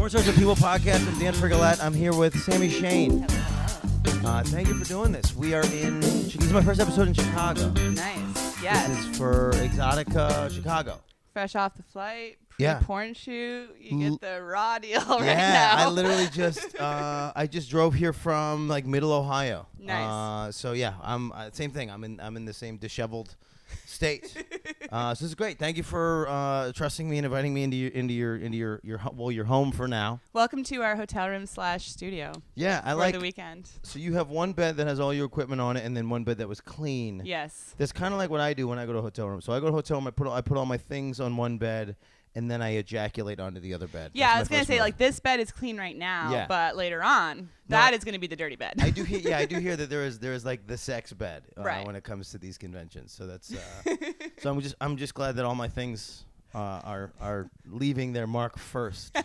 Sports Social People Podcast. I'm Dan Frigolette. I'm here with Sammy Shayne. Hello. Thank you for doing this. We are in. This is my first episode in Chicago. Nice. Yes. This is for Exxotica, Chicago. Fresh off the flight, Yeah. porn shoot, you get the raw deal right now. Yeah, I literally just I just drove here from like Middle Ohio. Nice. So yeah, I'm same thing. I'm in the same disheveled state. So this is great. Thank you for trusting me and inviting me into your home for now. Welcome to our hotel room / studio. Yeah, I for like the weekend. So you have one bed that has all your equipment on it, and then one bed that was clean. Yes. That's kind of like what I do when I go to a hotel room. So I go to a hotel room, I put all my things on one bed, and then I ejaculate onto the other bed. Yeah, That's I was my gonna first say move. like this bed is clean right now, Yeah. but later on that is gonna be the dirty bed. I do hear. Yeah, I do hear that there is like the sex bed Right. when it comes to these conventions. So that's so I'm just glad that all my things are leaving their mark first.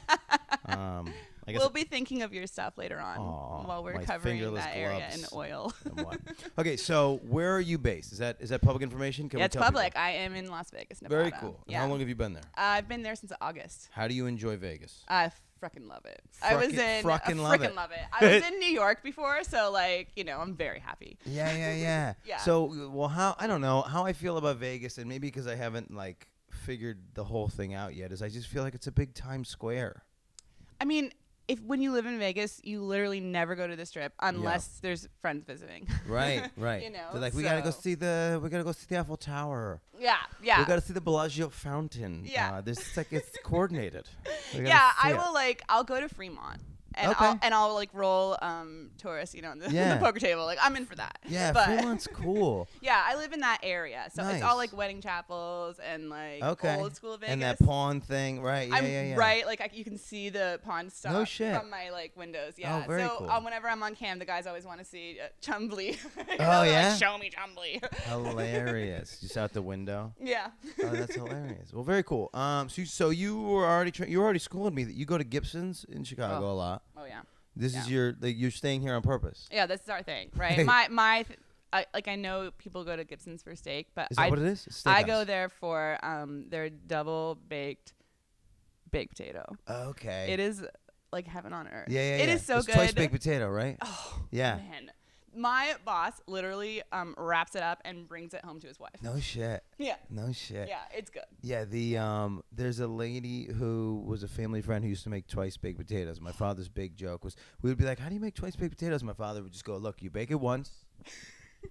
I guess We'll be thinking of your stuff later on while we're my covering fingerless that area in gloves. oil. And what? Okay, so where are you based? Is that public information? Can we It's tell people? public. I am in Las Vegas, Nevada. Very cool. And Yeah. how long have you been there? I've been there since August. How do you enjoy Vegas? I frickin' love it. I was in Frickin' love frickin' it. love it. I was in New York before, so like, I'm very happy. Yeah. Yeah. So, well, I don't know how I feel about Vegas, and maybe because I haven't like figured the whole thing out yet, is I just feel like it's a big Times Square. I mean, when you live in Vegas, you literally never go to the Strip unless there's friends visiting. Right. You know, They're like, we gotta go so- see the Eiffel Tower. Yeah. We gotta see the Bellagio fountain. Yeah. It's coordinated. We gotta Yeah, see I it. will I'll go to Fremont. And Okay. I'll like roll tourists, in the Yeah. poker table. Like I'm in for that. Yeah, but Fremont's cool. yeah, I live in that area, so it's all Nice. like wedding chapels and like Okay. old school Vegas. And that pawn thing, right? Yeah, I'm yeah. right, like you can see the pawn stuff No shit. from my like windows. Yeah. Oh, very so cool. whenever I'm on cam, the guys always want to see Chumbly. Oh, yeah? Like, show me Chumbly. Hilarious. Just out the window. Yeah. Oh, that's hilarious. Well, very cool. So you were already you already schooling me that you go to Gibsons in Chicago a lot. Oh yeah. This is you're staying here on purpose. Yeah, this is our thing, right? I know people go to Gibsons for steak, but Is that what it is? It's I steakhouse. go there for their double baked potato. Okay. It is like heaven on earth. Yeah. It is so it's good. Twice baked potato, right? Oh Yeah. man, my boss literally wraps it up and brings it home to his wife. No shit. Yeah. No shit. Yeah, it's good. Yeah, there's a lady who was a family friend who used to make twice baked potatoes. My father's big joke was we would be like, "How do you make twice baked potatoes?" My father would just go, "Look, you bake it once,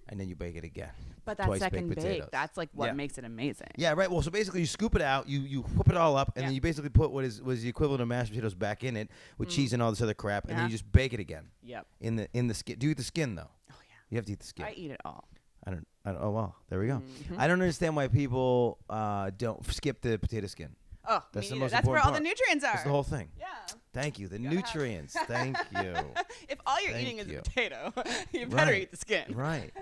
and then you bake it again." But that Twice second baked bake, potatoes. that's like what Yeah. makes it amazing. Yeah, right. Well, so basically you scoop it out, you whip it all up, and Yeah. then you basically put what was the equivalent of mashed potatoes back in it with cheese and all this other crap, and then Yeah. you just bake it again Yep. in the skin. Do you eat the skin though? Oh yeah. You have to eat the skin. I eat it all. I don't. Oh well, there we go. Mhm. I don't understand why people don't skip the potato skin. Oh, That's the me neither. most That's where all important the nutrients are. That's the whole thing. Yeah. Thank you. The Gotta have it. nutrients. Thank you. If all you're Thank eating is you. a potato, you better Right. eat the skin. Right.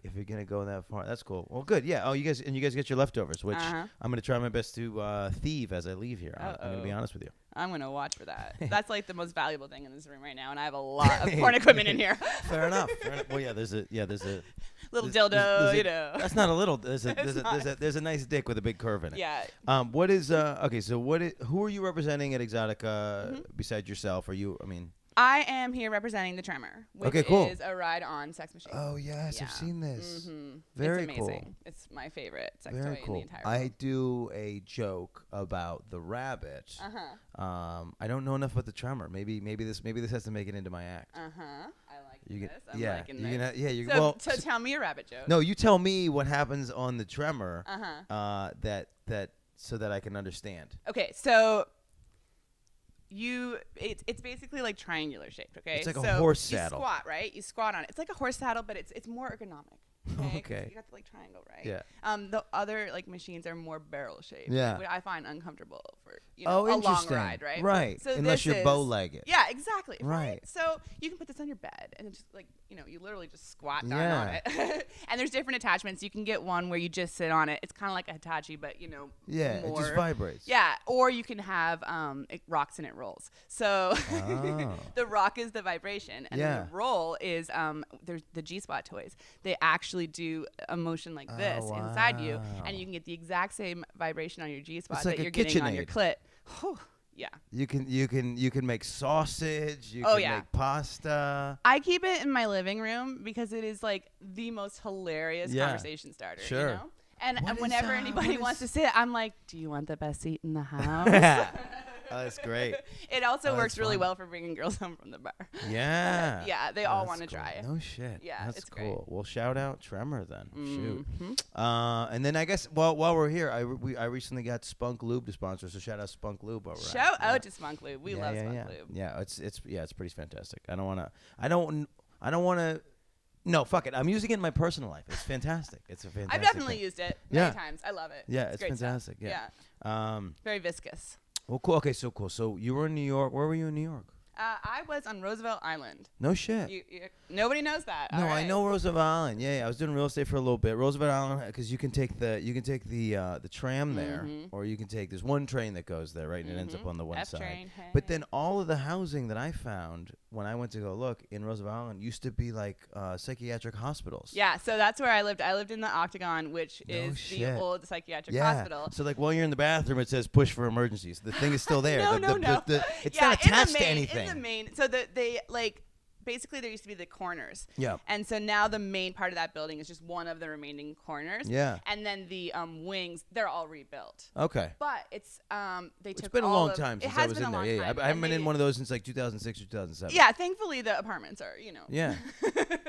If you're gonna go that far, that's cool. Well, good. Yeah. Oh, you guys get your leftovers, which Uh-huh. I'm gonna try my best to thieve as I leave here. I'm gonna be Uh-oh. honest with you. I'm gonna watch for that. That's like the most valuable thing in this room right now, and I have a lot of porn equipment in here. Fair enough. Well, yeah. There's a Little there's- dildo, there's a- That's not a little. There's a nice dick with a big curve in it. Yeah. What is okay? So who are you representing at Exxxotica besides yourself? I am here representing the Tremor, which Okay, cool. is a ride on sex machine. Oh yes, Yeah. I've seen this. Mm-hmm. Very it's amazing. cool. It's my favorite sex Very toy cool. in the entire world. I do a joke about the rabbit. I don't know enough about the Tremor. Maybe this has to make it into my act. I like You this. get, I'm yeah, liking you're this. gonna, you So, well. so tell me a rabbit joke. No, you tell me what happens on the Tremor. Uh-huh. So that I can understand. Okay, so it's basically like triangular shaped, okay? It's like a so horse saddle. You squat, right? You squat on it. It's like a horse saddle, but it's more ergonomic. Okay. 'Cause Okay. You got the like triangle, right? Yeah. The other like machines are more barrel shaped. Yeah. Which I find uncomfortable for a long interesting. ride, right? Right. So Unless this you're is- bow-legged. Yeah, exactly. Right. So you can put this on your bed and it's just like you literally just squat down Yeah. on it. And there's different attachments. You can get one where you just sit on it. It's kind of like a Hitachi, but Yeah, more. it just vibrates. Yeah, or you can have it rocks and it rolls. So Oh. the rock is the vibration, and Yeah. the roll is there's the G-spot toys. They actually do a motion like this inside you, wow. and you can get the exact same vibration on your G-spot It's like that a you're getting on your KitchenAid. clit. Whew. Yeah. You can make sausage. You Oh, can yeah. make pasta. I keep it in my living room because it is like the most hilarious conversation starter. Sure. You know? And What is, whenever anybody what wants is- to sit, I'm like, do you want the best seat in the house? Oh, that's great. It also Oh, works that's really fun. well for bringing girls home from the bar. Yeah. Yeah, they Oh, all that's want to cool. try it. No shit. Yeah, That's it's cool. great. Well, shout out Tremor then. Shoot. Mhm. And then I guess while we're here, I recently got Spunklube to sponsor, so shout out Spunklube. Shout out to spunklube. We love spunklube. Yeah, it's pretty fantastic. I don't wanna. No, fuck it. I'm using it in my personal life. It's fantastic. It's a fantastic. I've definitely thing. used it many times. I love it. Yeah, it's great stuff. fantastic. Yeah. Very viscous. Well, cool. Okay, so cool. So you were in New York. Where were you in New York? I was on Roosevelt Island. No shit. Nobody knows that. No, All I right. know Roosevelt Island. Yeah, I was doing real estate for a little bit. Roosevelt Island, because you can take the tram there, or you can take there's one train that goes there, right, and it ends up on the one side. F-train, hey. But then all of the housing that I found when I went to go look in Roosevelt Island used to be like psychiatric hospitals. Yeah, so that's where I lived. I lived in the Octagon, which No is shit. the old psychiatric Yeah. hospital. So like while you're in the bathroom, it says push for emergencies. The thing is still there. No. It's Yeah, not attached to in anything. the main, so they like basically there used to be the corners. Yeah. And so now the main part of that building is just one of the remaining corners. Yeah. And then the wings, they're all rebuilt. Okay. But it's they took It's been a all long of- time it since has I was been in a there. long Yeah, time, I haven't and been in they- one of those since like 2006 or 2007. Yeah, thankfully the apartments are, Yeah.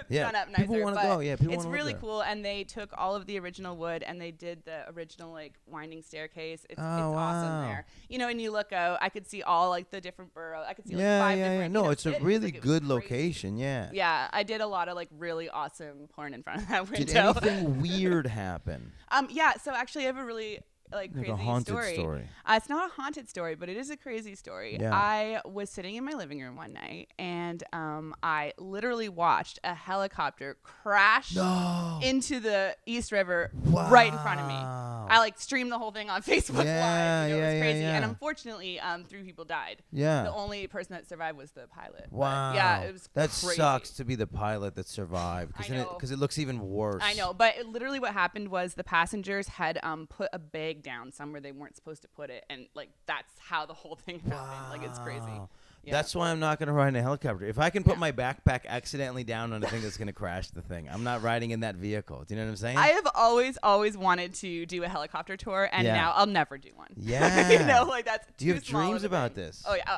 yeah. Done up nicer. People wanna but go. Yeah, people it's wanna live really there. cool, and they took all of the original wood and they did the original like winding staircase. It's Oh, awesome wow. there. You know, and you look out, I could see all like the different boroughs. I could see like Yeah, five yeah, yeah. different. No, you know, it's a cities. really Like, it was good crazy. location. Yeah. Yeah, I did a lot of like really awesome porn in front of that window. Did anything weird happen? Yeah. So actually, I have a really like Like crazy a haunted story. It's not a haunted story, but it is a crazy story. Yeah. I was sitting in my living room one night, and I literally watched a helicopter crash No. into the East River right in front of me. Wow. I like streamed the whole thing on Facebook Yeah, Live. You know, it was yeah, crazy. yeah. And unfortunately, 3 people died. Yeah. The only person that survived was the pilot. But, Wow. yeah, it was That crazy. sucks to be the pilot that survived I know. because it looks even worse. I know, but literally what happened was the passengers had put a bag down somewhere they weren't supposed to put it, and like that's how the whole thing happened. Like it's crazy. Wow. Yeah. That's why I'm not going to ride in a helicopter. If I can put my backpack accidentally down on a thing that's going to crash the thing, I'm not riding in that vehicle. Do you know what I'm saying? I have always wanted to do a helicopter tour, and Yeah. now I'll never do one. Yeah. You know, like that's. Do you too have small of dreams a about thing. this? Oh yeah,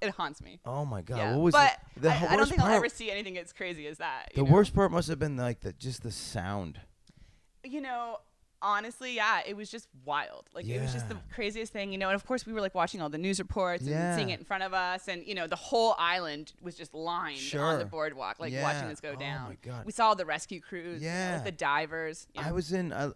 it haunts me. Oh my god! Yeah. What was but the I don't worst think I'll part? ever see anything as crazy as that. The you know? worst part must have been like just the sound. You know, honestly, yeah, it was just wild. Like it was just the Yeah. craziest thing, you know. And of course, we were like watching all the news reports Yeah. and seeing it in front of us, and you know, the whole island was just lined on the Sure. boardwalk, like Yeah. watching this go Oh down. my God. We saw the rescue crews, Yeah. like the divers. You know.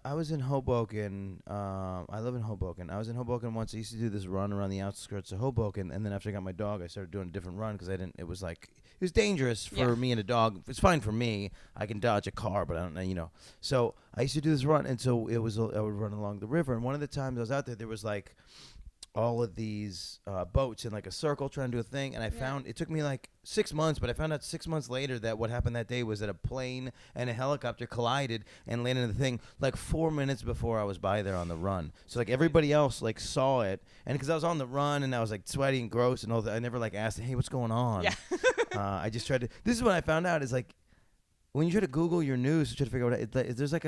I was in Hoboken. I live in Hoboken. I was in Hoboken once. I used to do this run around the outskirts of Hoboken, and then after I got my dog, I started doing a different run because I didn't. It was like it was dangerous for Yeah. me and a dog. It's fine for me. I can dodge a car, but I don't know. You know. So I used to do this run, and so I would run along the river. And one of the times I was out there was like all of these boats in like a circle trying to do a thing, and I found it took me like 6 months, but I found out 6 months later that what happened that day was that a plane and a helicopter collided and landed in the thing like 4 minutes before I was by there on the run. So like everybody else like saw it, and because I was on the run and I was like sweaty and gross and all that, I never like asked, hey, what's going on? Yeah. I just tried to. This is what I found out is like when you try to Google your news to try to figure out there's like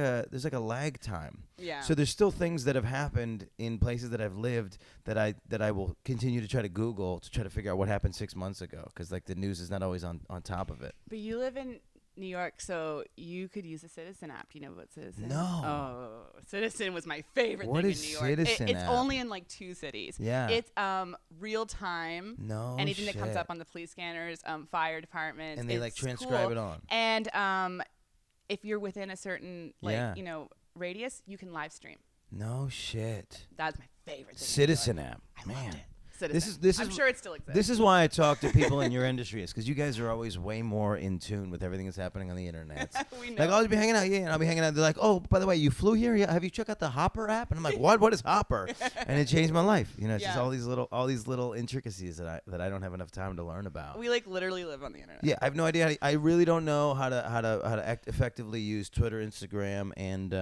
a lag time. Yeah. So there's still things that have happened in places that I've lived that I will continue to try to Google to try to figure out what happened 6 months ago, because like the news is not always on top of it. But you live in New York, so you could use a Citizen app. Do you know about Citizen? No. Oh, Citizen was my favorite What thing is in New York. Citizen It's app? only in like 2 cities. Yeah. It's real time. No Anything that comes shit. up on the police scanners, fire departments. And they, like, it's transcribe cool. it on. And if you're within a certain Yeah. radius, you can live stream. No shit. That's my favorite thing. in New Citizen York. app. I Man. loved it. Citizen. This I'm is sure it still exists. This is why I talk to people in your industry, is because you guys are always way more in tune with everything that's happening on the internet. We know. Like I'll be hanging out, and I'll be hanging out. They're like, "Oh, by the way, you flew here? Yeah, have you checked out the Hopper app?" And I'm like, "What? What is Hopper?" And it changed my life. You know, it's just Yeah. all these little intricacies that I don't have enough time to learn about. We like literally live on the internet. Yeah, I have no idea. I really don't know how to effectively use Twitter, Instagram, and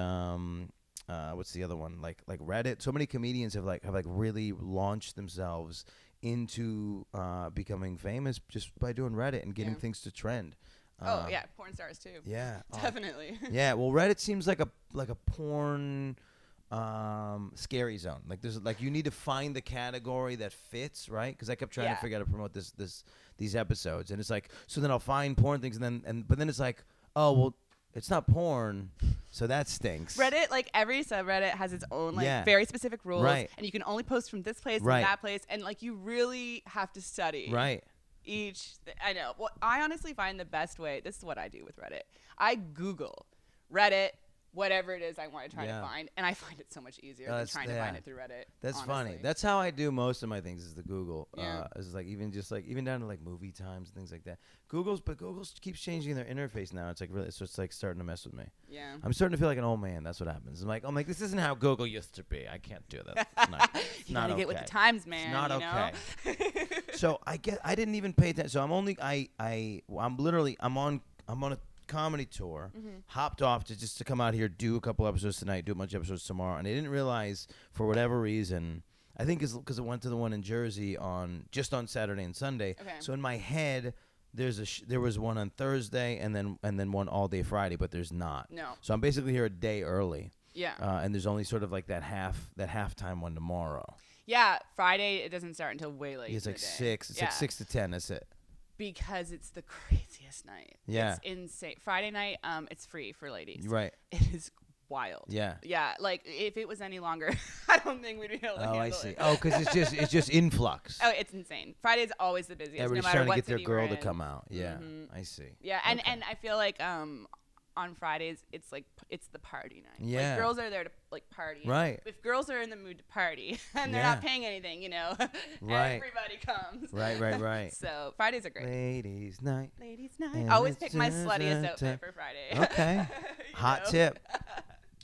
what's the other one? Like Reddit. So many comedians have really launched themselves into becoming famous just by doing Reddit and getting Yeah. things to trend. Oh yeah, porn stars too. Yeah. Definitely. Yeah. Well, Reddit seems like a porn scary zone. Like there's like you need to find the category that fits, right? Because I kept trying to figure out how to promote these episodes, and it's like so then I'll find porn things, but then it's like, oh well, it's not porn, so that stinks. Reddit, like every subreddit has its own like very specific rules, Right. and you can only post from this place Right. and that place, and like you really have to study. Right. I know. Well, I honestly find the best way. This is what I do with Reddit. I Google Reddit, whatever it is I want to try to find, and I find it so much easier than trying to find it through Reddit. That's honestly. funny. That's how I do most of my things is the Google. Yeah. Is like even down to like movie times and things like that. Google keeps changing their interface now. It's like really, so it's like starting to mess with me. Yeah. I'm starting to feel like an old man. That's what happens. I'm like, this isn't how Google used to be. I can't do that. It's not, You not gotta okay. get with the times, man. It's not you know? okay. So I didn't even pay attention. So I'm on a comedy tour, hopped off to come out here, do a couple episodes tonight, do a bunch of episodes tomorrow, and I didn't realize for whatever reason, I think it's because I went to the one in Jersey on Saturday and Sunday. Okay. So in my head, there was one on Thursday and then one all day Friday, but there's not. No. So I'm basically here a day early. Yeah. And there's only sort of like that halftime one tomorrow. Yeah. Friday it doesn't start until way late. It's in like the day. 6. It's like 6 to 10. That's it. Because it's the craziest night. Yeah. It's insane. Friday night, it's free for ladies. Right. It is wild. Yeah. Yeah. Like if it was any longer, I don't think we'd be able to handle I see. it. Oh, because it's just influx. Oh, it's insane. Friday's always the busiest. Everybody's no matter trying to what get their city girl we're to in. come out. Yeah, Mhm. I see. Yeah, and I feel like on Fridays it's like it's the party night. Yeah. Like girls are there to like party. Right. If girls are in the mood to party and they're Yeah. not paying anything, you know, Right. everybody comes. Right. So Fridays are great. Ladies' night. Ladies' night. And I always it's pick my just sluttiest a outfit for Friday. Okay. You Hot know? tip.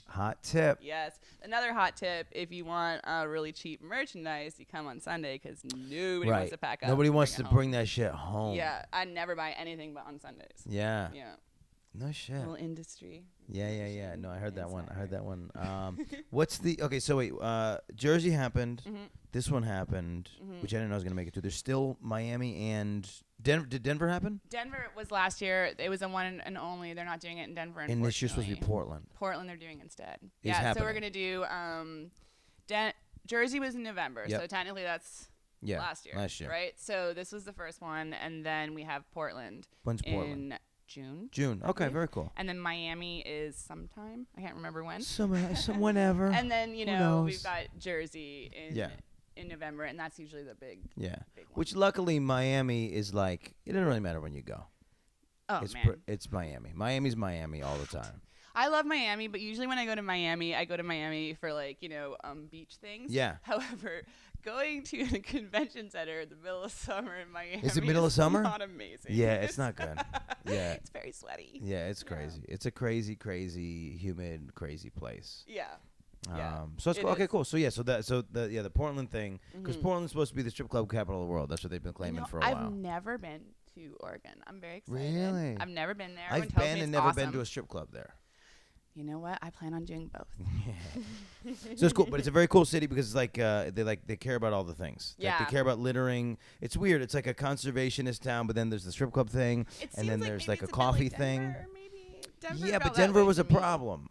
Hot tip. Yes. Another hot tip: if you want really cheap merchandise, you come on Sunday because nobody wants to pack up. Nobody and wants bring to it home. bring that shit home. Yeah, I never buy anything but on Sundays. Yeah. Yeah. No shit. Little industry. Yeah. No, I heard that one. Insider. What's the okay? So wait, Jersey happened. Mhm. This one happened, Mhm. which I didn't know I was gonna make it to. There's still Miami and Denver. Did Denver happen? Denver was last year. It was a one and only. They're not doing it in Denver. And this year's supposed to be unfortunately. Portland. Portland, they're doing instead. Is So happening. we're gonna do. Jersey was in November, Yep. so technically that's Yeah. last year. Last year. Right. So this was the first one, and then we have Portland When's Portland? in June. June. I Okay, believe. very cool. And then Miami is sometime. I can't remember when. Some whenever. And then Who know knows? we've got Jersey in November, and that's usually the big Yeah. big one. Which luckily Miami is like it doesn't really matter when you go. Oh it's man, it's Miami. Miami's Miami all the time. I love Miami, but usually when I go to Miami, I go to Miami for like beach things. Yeah. However, going to a convention center in the middle of summer in Miami Is it middle of summer? Not amazing. Yeah, it's not good. Yeah. It's very sweaty. Yeah, it's crazy. It's a crazy, humid, crazy place. Yeah. Yeah, So it's it cool. Okay, is. cool. So the Portland thing, because Portland's supposed to be the strip club capital of the world. That's what they've been claiming for a while. I've never been to Oregon. I'm very excited. Really? I've never been there. Everyone I've tells been me and it's never awesome. been to a strip club there. You know what? I plan on doing both. So it's cool, but it's a very cool city because it's like they care about all the things. Like Yeah. they care about littering. It's weird. It's like a conservationist town, but then there's the strip club thing, It and then seems there's maybe like a it's bit coffee Denver, thing. or maybe Denver Yeah, felt but that Denver way was to a me. problem.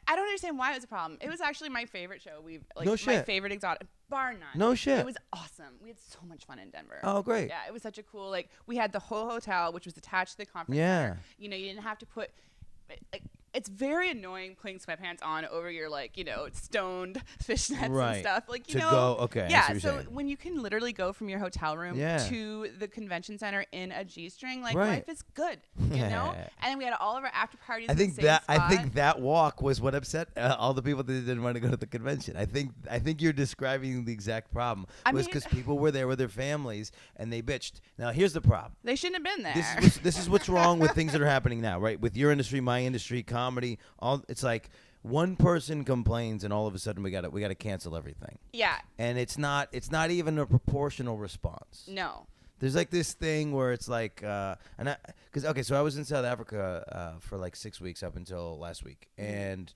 I don't understand why it was a problem. It was actually my favorite show. No my shit. favorite exotic, bar none. No shit. It was awesome. We had so much fun in Denver. Oh, great. Yeah, it was such a cool we had the whole hotel, which was attached to the conference Yeah. center. You didn't have to put it's very annoying putting sweatpants on over your stoned fishnets Right. and stuff. Okay. I see Yeah, what you're so saying. when you can literally go from your hotel room Yeah. to the convention center in a G-string, Right. life is good, you know? And then we had all of our after parties I in think the same I spot. think that walk was what upset all the people that didn't want to go to the convention. I think you're describing the exact problem. I Was mean- because people were there with their families and they bitched. Now here's the problem. They shouldn't have been there. This is what's wrong with things that are happening now, right? With your industry, my industry, comedy, all it's like one person complains and all of a sudden we got to cancel everything. Yeah. And it's not even a proportional response. No. There's like this thing where it's like, so I was in South Africa for like 6 weeks up until last week, and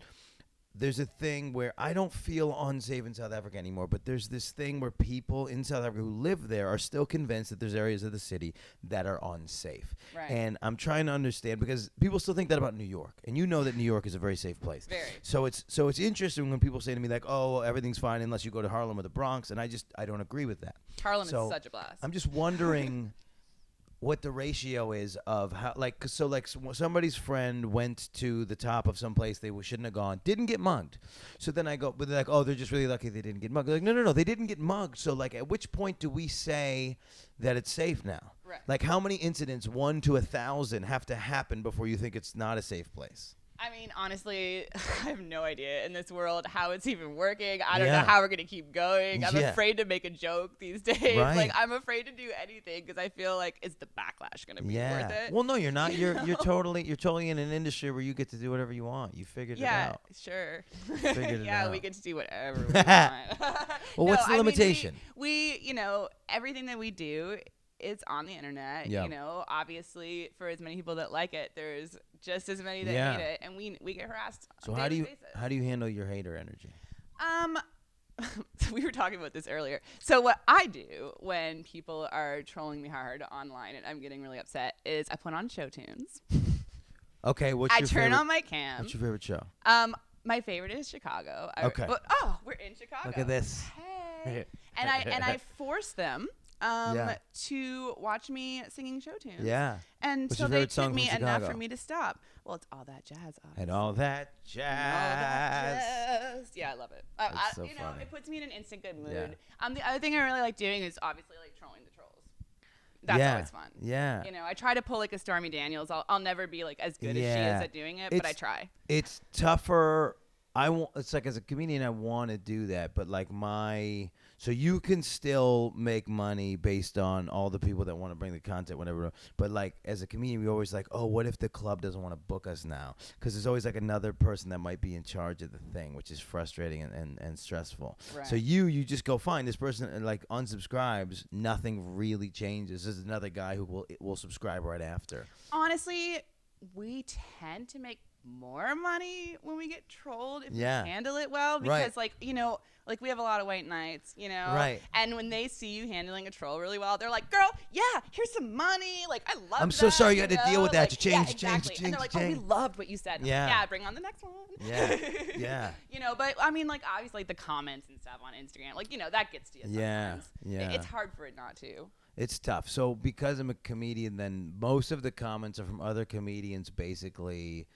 there's a thing where I don't feel unsafe in South Africa anymore, but there's this thing where people in South Africa who live there are still convinced that there's areas of the city that are unsafe. Right. And I'm trying to understand, because people still think that about New York, and you know that New York is a very safe place. Very. So it's interesting when people say to me like, "Oh, everything's fine unless you go to Harlem or the Bronx," and I don't agree with that. Harlem is such a blast. I'm just wondering what the ratio is of how, like, somebody's friend went to the top of some place they shouldn't have gone, didn't get mugged. So then I go, but they're like, oh, they're just really lucky they didn't get mugged. They're like, no, they didn't get mugged. So like, at which point do we say that it's safe now? Right. Like, how many incidents, 1 to 1,000, have to happen before you think it's not a safe place? I mean, honestly, I have no idea in this world how it's even working. I don't know how we're going to keep going. I'm afraid to make a joke these days. Right. Like, I'm afraid to do anything because I feel like, is the backlash going to be worth it? Well, no, you're not. You're totally in an industry where you get to do whatever you want. You figured it out. Sure. Figured it out. We get to do whatever we want. Well, what's the limitation? We, everything that we do, it's on the internet. Obviously, for as many people that like it, there's just as many that hate it, and we get harassed. So how do you handle your hater energy? We were talking about this earlier. So what I do when people are trolling me hard online and I'm getting really upset is I put on show tunes. Okay, I turn on my cam. What's your favorite show? My favorite is Chicago. Okay. We're in Chicago. Look at this. Hey. and I force them to watch me singing show tunes. Yeah. And What's so your they favorite song took from me Chicago? enough for me to stop. Well, it's All That Jazz. Obviously. And all that jazz. Yeah, I love it. That's so funny. It puts me in an instant good mood. Yeah. The other thing I really like doing is obviously like trolling the trolls. That's always fun. Yeah. I try to pull like a Stormy Daniels. I'll never be like as good as she is at doing it, but I try. It's tougher. It's like, as a comedian, I want to do that, but like so you can still make money based on all the people that want to bring the content, whatever. But like, as a comedian, we always like, oh, what if the club doesn't want to book us now? Because there's always like another person that might be in charge of the thing, which is frustrating and stressful. Right. So you just go, fine, this person like unsubscribes, nothing really changes. There's another guy who will subscribe right after. Honestly, we tend to make more money when we get trolled if we handle it well, because like we have a lot of white knights, right? And when they see you handling a troll really well, they're like, girl, here's some money, like I love I'm that, so sorry you had to deal with that. Like, You changed, exactly. And they're like, oh, we loved what you said. And I'm like, bring on the next one. Yeah. But I mean, like, obviously, like the comments and stuff on Instagram, like, that gets to you sometimes. It's hard for it not to. It's tough. So because I'm a comedian, then most of the comments are from other comedians, basically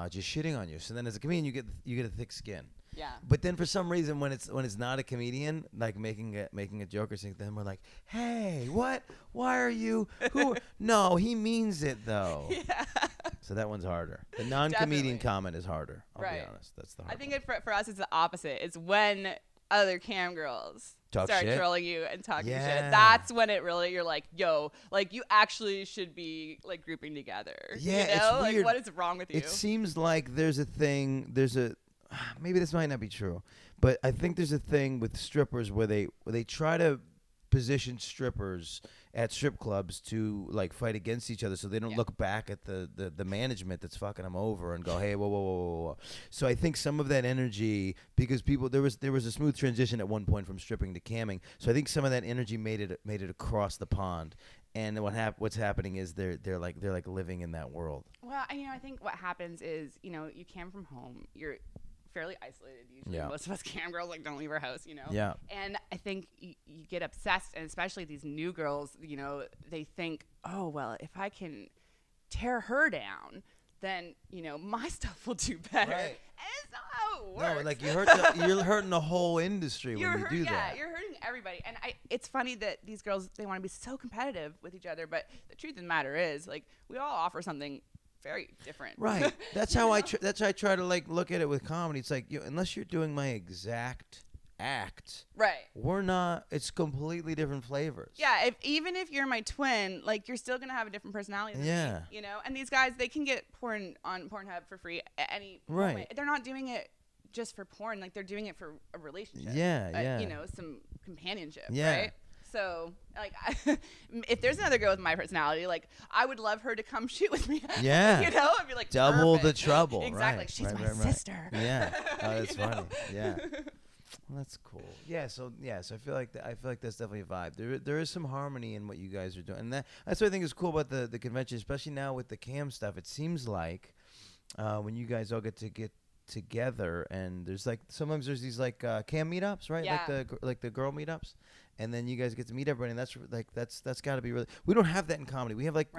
just shitting on you. So then as a comedian, you get a thick skin. Yeah. But then for some reason, when it's not a comedian, like making a joke or something, then we're like, hey, what? Why are you? Who? No, he means it though. Yeah. So that one's harder. The non-comedian comment is harder. I'll be honest. That's the hard I think for us, it's the opposite. It's when other cam girls start trolling you and talking shit. That's when it really, you're like, yo, like you actually should be like grouping together. Yeah, it's weird. Like, what is wrong with you? It seems like there's a thing. Maybe this might not be true, but I think there's a thing with strippers where they try to position strippers at strip clubs to like fight against each other, so they don't look back at the management that's fucking them over and go, hey, whoa. So I think some of that energy, because people, there was a smooth transition at one point from stripping to camming, so I think some of that energy made it across the pond. And what's happening is they're like living in that world. Well, I think what happens is you cam from home, you're fairly isolated usually. Most of us cam girls like don't leave our house, Yeah. And I think you get obsessed, and especially these new girls, they think, oh well, if I can tear her down, then my stuff will do better. Right. And it's not how it works. No, like you're hurting the whole industry when you do that. Yeah, you're hurting everybody. And it's funny that these girls, they want to be so competitive with each other, but the truth of the matter is, like, we all offer something very different. Right. That's how I try to like look at it with comedy. It's like, unless you're doing my exact act, right? We're not. It's completely different flavors. Yeah. Even if you're my twin, like, you're still gonna have a different personality than me, And these guys, they can get porn on Pornhub for free at any moment. They're not doing it just for porn. Like, they're doing it for a relationship. Yeah. Some companionship. Yeah. Right. So, like, if there's another girl with my personality, like, I would love her to come shoot with me. Yeah. You know, I'd be like, double perfect. the trouble. Exactly. Right. She's right, my right, right. sister. Yeah. Oh, that's You know? funny. Yeah. Well, that's cool. Yeah. So I feel like that's definitely a vibe. There is some harmony in what you guys are doing, and that's what I think is cool about the convention, especially now with the cam stuff. It seems like when you guys all get together, and there's like sometimes there's these like cam meetups, right? Yeah. Like the girl meetups, and then you guys get to meet everybody, and that's got to be really. We don't have that in comedy. We have like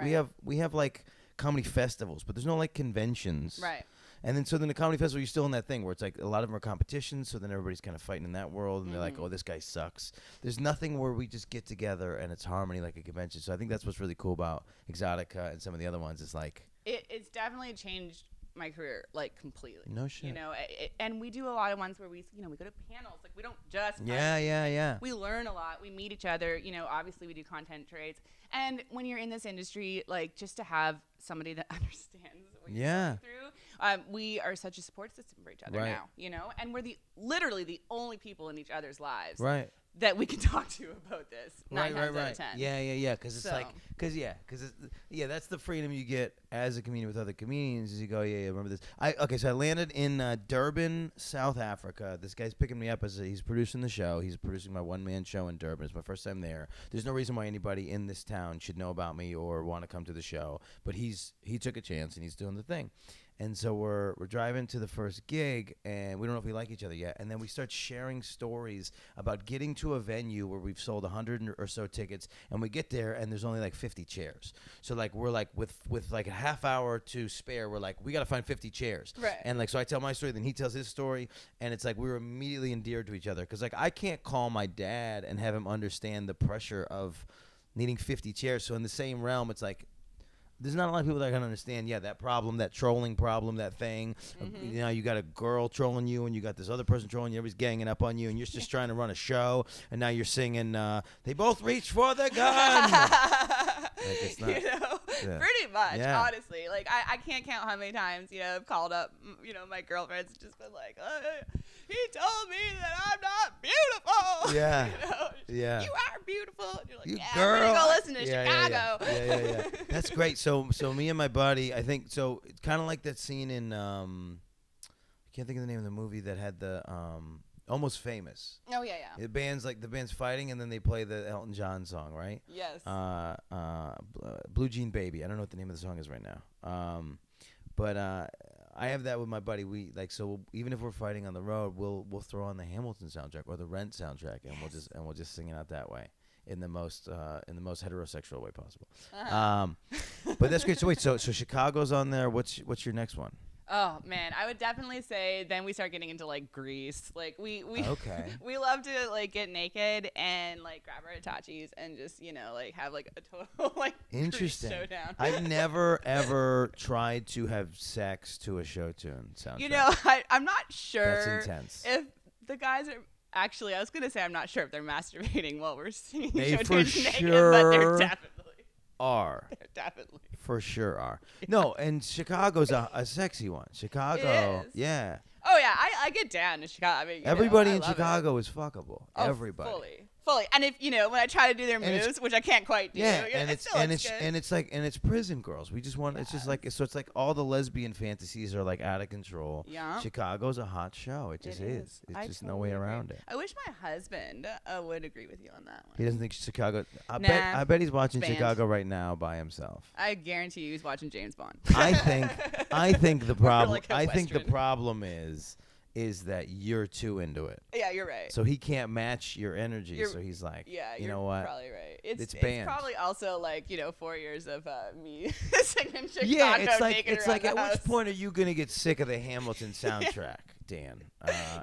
we have like comedy festivals, but there's no like conventions, Right. And then the comedy festival, you're still in that thing where it's like a lot of them are competitions, so then everybody's kind of fighting in that world, and they're like, oh, this guy sucks. There's nothing where we just get together and it's harmony like a convention. So I think that's what's really cool about Exxxotica and some of the other ones. Is like it's definitely changed my career like completely. No shit. You know, and we do a lot of ones where we go to panels. Like we don't just yeah. We learn a lot. We meet each other. You know, obviously we do content trades. And when you're in this industry, like just to have somebody that understands what you're going through, we are such a support system for each other now. You know, and we're literally the only people in each other's lives. Right. That we can talk to about this. Right. Nine times out of 10. Yeah. Because it's that's the freedom you get as a comedian with other comedians. Is you go, yeah, remember this. So I landed in Durban, South Africa. This guy's picking me up he's producing the show. He's producing my one-man show in Durban. It's my first time there. There's no reason why anybody in this town should know about me or want to come to the show. But he took a chance and he's doing the thing. And so we're driving to the first gig, and we don't know if we like each other yet. And then we start sharing stories about getting to a venue where we've sold 100 or so tickets, and we get there, and there's only like 50 chairs. So like we're like with like a half hour to spare, we're like we got to find 50 chairs. Right. And like so I tell my story, then he tells his story, and it's like we were immediately endeared to each other because like I can't call my dad and have him understand the pressure of needing 50 chairs. So in the same realm, it's like. There's not a lot of people that can understand, that problem, that trolling problem, that thing. You know, you got a girl trolling you, and you got this other person trolling you. Everybody's ganging up on you, and you're just trying to run a show, and now you're singing, they both reach for the gun. Like, it's not, pretty much, honestly. Like, I can't count how many times, I've called up, my girlfriend's just been like, he told me that I'm not beautiful. Yeah. You are beautiful. And you're like, you I'm girl. going to go listen to Chicago. Yeah. That's great. So me and my buddy, I think, so it's kind of like that scene in, I can't think of the name of the movie that had the, Almost Famous. Oh, yeah. The band's fighting, and then they play the Elton John song, right? Yes. Blue Jean Baby. I don't know what the name of the song is right now. But I have that with my buddy. We so even if we're fighting on the road, we'll throw on the Hamilton soundtrack or the Rent soundtrack, and we'll just sing it out that way in the most heterosexual way possible. But that's great. So wait, so Chicago's on there. What's your next one? Oh man, I would definitely say then we start getting into like Grease. Like we okay. We love to like get naked and like grab our Hitachis and just like have like a total like interesting Grease showdown. I've never ever tried to have sex to a show tune soundtrack. I'm not sure. That's intense. If the guys are actually, I was gonna say I'm not sure if they're masturbating while we're singing they show for tunes sure naked, but they're definitely are. They're definitely. For sure are. No, and Chicago's a sexy one. Chicago, yeah. Oh yeah, I get down to Chicago. I mean, everybody I in Chicago is fuckable. Oh, Everybody. Fully. And if when I try to do their moves, which I can't quite do, and it's prison girls. We just want it's just like so it's like all the lesbian fantasies are like out of control. Yeah. Chicago's a hot show. It just is. It's just no way around it. I wish my husband would agree with you on that one. He doesn't think Chicago. I bet he's watching Chicago right now by himself. I guarantee you he's watching James Bond. I think the problem. Like I think the problem is that you're too into it. Yeah, you're right. So he can't match your energy. So he's like, you know what? Probably right. It's banned. Probably also like 4 years of me singing Chicago. Yeah, it's like at which point are you gonna get sick of the Hamilton soundtrack, Dan?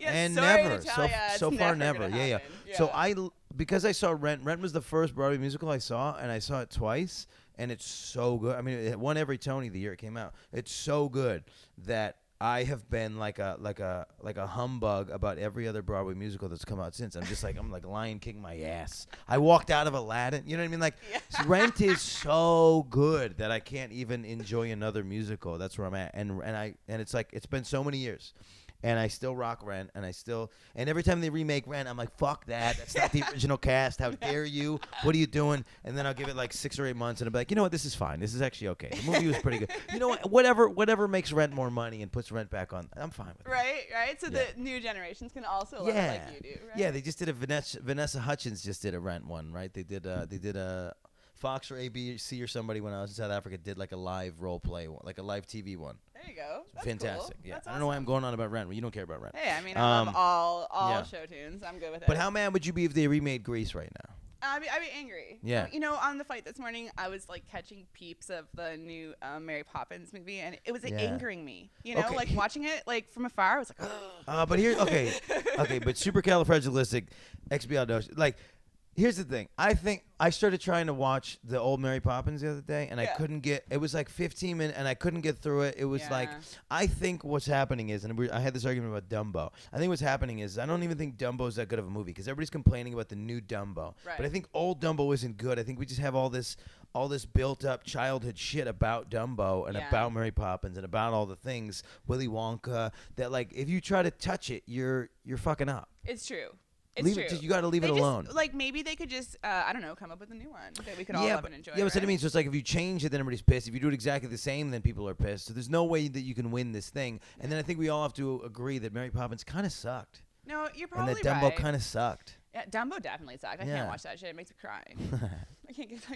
And sorry never. To tell so far, never. Yeah. So because I saw Rent. Rent was the first Broadway musical I saw, and I saw it twice, and it's so good. I mean, it won every Tony the year it came out. It's so good that I have been like a humbug about every other Broadway musical that's come out since. I'm like Lion King my ass. I walked out of Aladdin. You know what I mean? Like Rent is so good that I can't even enjoy another musical. That's where I'm at. And it's like it's been so many years. and I still rock Rent, and every time they remake Rent, I'm like, fuck that. That's not the original cast. How dare you? What are you doing? And then I'll give it like 6 or 8 months, and I'll be like, you know what? This is fine. This is actually okay. The movie was pretty good. You know what? Whatever makes Rent more money and puts Rent back on, I'm fine with it. Right. So the new generations can also love it like you do, right? Yeah, they just did a Vanessa Hudgens just did a Rent one, right? They did a Fox or ABC or somebody when I was in South Africa did like a live role play one, like a live TV one. There you go. That's fantastic. Cool. Yeah, That's I don't know why I'm going on about Rent. You don't care about Rent. Hey, I mean, I love all show tunes. I'm good with it. But how mad would you be if they remade Grease right now? I'd be angry. Yeah. You know, on the flight this morning, I was like catching peeps of the new Mary Poppins movie, and it was angering me. You know, like watching it like from afar, I was like, oh. But here, okay, but supercalifragilisticexpialidocious. Like, here's the thing. I think I started trying to watch the old Mary Poppins the other day, and I couldn't get. It was like 15 minutes, and I couldn't get through it. It was like, I think what's happening is, and I had this argument about Dumbo. I think what's happening is, I don't even think Dumbo's that good of a movie because everybody's complaining about the new Dumbo. Right. But I think old Dumbo isn't good. I think we just have all this built-up childhood shit about Dumbo and about Mary Poppins and about all the things, Willy Wonka, that like if you try to touch it, you're fucking up. It's true. It's true. You got to leave it alone. Like maybe they could just, I don't know, come up with a new one that we could all love and enjoy. Yeah, but what I mean, so it's like if you change it, then everybody's pissed. If you do it exactly the same, then people are pissed. So there's no way that you can win this thing. And then I think we all have to agree that Mary Poppins kind of sucked. No, you're probably right. And that Dumbo kind of sucked. Yeah, Dumbo definitely sucked. I can't watch that shit. It makes me cry. I just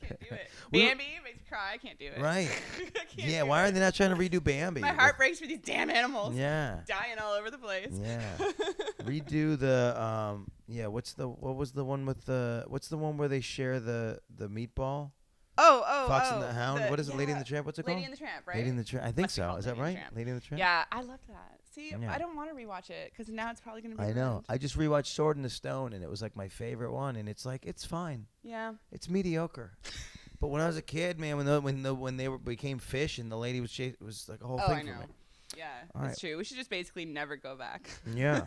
can't do it. Bambi makes me cry. I can't do it. Right. Why are they not trying to redo Bambi? My heart breaks for these damn animals. Yeah. Dying all over the place. Yeah. Redo the what's the one where they share the meatball? Fox and the Hound. What is it? Lady and the Tramp. What's it called? Lady and the Tramp, right? Lady and the Tramp. I think so. Is that right? Lady and the Tramp. Yeah, I loved that. See, I don't want to rewatch it because now it's probably gonna be. I know. I just rewatched Sword in the Stone, and it was like my favorite one, and it's like it's fine. Yeah. It's mediocre. But when I was a kid, man, when they became fish, and the lady was chased, it was like a whole thing for me. Yeah, that's true. We should just basically never go back. Yeah.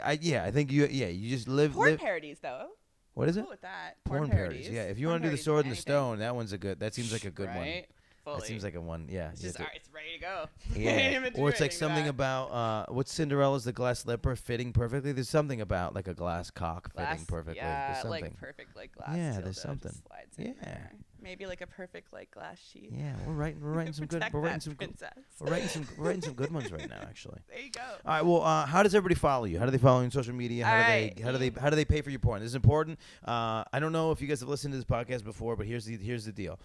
I think you just live. Porn parodies, though. What is it? Cool with that. Porn parodies. Yeah, if you want to do the Sword in the Stone, that one's that seems like a good one. Fully. That seems like a one. Yeah. It's just it's ready to go. Yeah. Or it's like something about what's Cinderella's the glass slipper fitting perfectly. There's something about like a glass cock fitting perfectly. Yeah, there's something. like perfect like glass. Yeah, there's something. Yeah. Maybe like a perfect like glass sheet. Yeah, we're writing some good. We're writing some good ones right now, actually. There you go. All right. Well, how does everybody follow you? How do they follow you on social media? How do they pay for your porn? This is important. I don't know if you guys have listened to this podcast before, but here's the deal.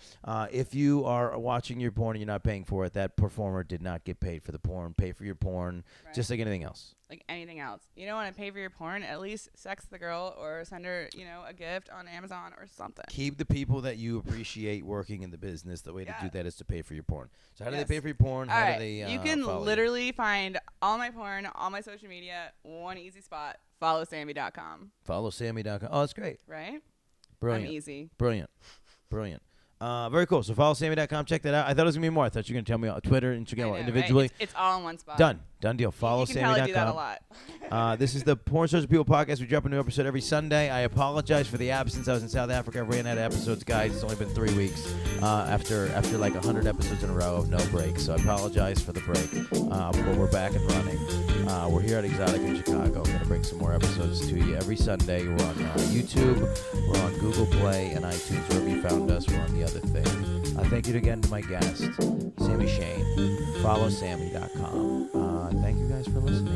If you are watching your porn and you're not paying for it, that performer did not get paid for the porn. Pay for your porn, just like anything else. Like anything else. You don't want to pay for your porn, at least sex the girl or send her, a gift on Amazon or something. Keep the people that you appreciate working in the business. The way to do that is to pay for your porn. So how do they pay for your porn? How do they you can literally find all my porn, all my social media, one easy spot. Followsammy.com. Followsammy.com. Oh, that's great. Right? Brilliant. I'm easy. Brilliant. Very cool. So followsammy.com. Check that out. I thought it was going to be more. I thought you were going to tell me on Twitter, Instagram, individually. Right? It's all in one spot. Done deal. Followsammy.com. You can probably do that a lot. This is the Porn Stars and People podcast. We drop a new episode every Sunday. I apologize for the absence. I was in South Africa. I ran out of episodes, guys. It's only been 3 weeks after like 100 episodes in a row of no break. So I apologize for the break. But we're back and running. We're here at Exxxotica in Chicago. We're going to bring some more episodes to you every Sunday. We're on YouTube. We're on Google Play and iTunes. Wherever you found us, we're on the other thing. Thank you again to my guest, Sammy Shayne. Followsammy.com. Thank you guys for listening.